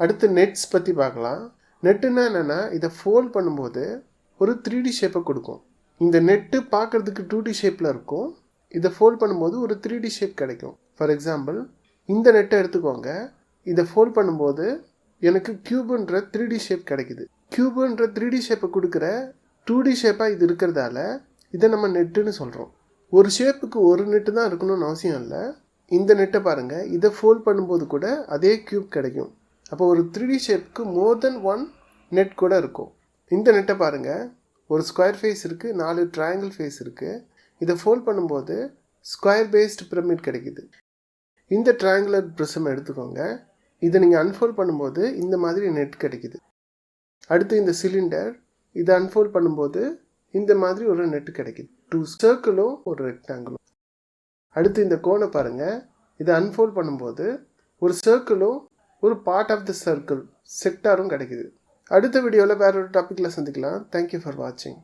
அடுத்து நெட்ஸ் பற்றி பார்க்கலாம். நெட்டுன்னா என்னென்னா, இதை ஃபோல்ட் பண்ணும்போது ஒரு 3D ஷேப்பை கொடுக்கும். இந்த நெட்டு பார்க்குறதுக்கு 2D ஷேப்பில் இருக்கும். இதை ஃபோல்ட் பண்ணும்போது ஒரு 3D ஷேப் கிடைக்கும். ஃபார் எக்ஸாம்பிள், இந்த நெட்டை எடுத்துக்கோங்க. இதை ஃபோல்ட் பண்ணும்போது எனக்கு க்யூபுன்ற 3D ஷேப் கிடைக்குது. க்யூபுன்ற 3D ஷேப்பை கொடுக்குற 2D ஷேப்பாக இது இருக்கிறதால இதை நம்ம நெட்டுன்னு சொல்கிறோம். ஒரு ஷேப்புக்கு ஒரு நெட்டு தான் இருக்கணும்னு அவசியம் இல்லை. இந்த நெட்டை பாருங்கள், இதை ஃபோல்ட் பண்ணும்போது கூட அதே க்யூப் கிடைக்கும். அப்போ ஒரு 3D ஷேப்புக்கு மோர் தென் ஒன் நெட் கூட இருக்கும். இந்த நெட்டை பாருங்கள், ஒரு ஸ்கொயர் ஃபேஸ் இருக்குது, 4 ட்ரையாங்கிள் ஃபேஸ் இருக்குது. இதை ஃபோல்ட் பண்ணும்போது ஸ்கொயர் பேஸ்டு பிரமிட் கிடைக்குது. இந்த ட்ரையாங்குலர் ப்ரிசம் எடுத்துக்கோங்க. இதை நீங்கள் அன்ஃபோல்ட் பண்ணும்போது இந்த மாதிரி நெட் கிடைக்குது. அடுத்து இந்த சிலிண்டர், இதை அன்ஃபோல்ட் பண்ணும்போது இந்த மாதிரி ஒரு நெட்டு கிடைக்குது. 2 சர்க்கிளும் ஒரு ரெக்டாங்கிளும். அடுத்து இந்த கோனை பாருங்கள், இதை அன்ஃபோல்ட் பண்ணும்போது ஒரு சர்க்கிளும் ஒரு பார்ட் ஆஃப் த சர்க்கிள் செக்டாரும் கிடைக்குது. அடுத்த வீடியோவில் வேற ஒரு டாப்பிக்கில் சந்திக்கலாம். தேங்க்யூ ஃபார் வாட்சிங்.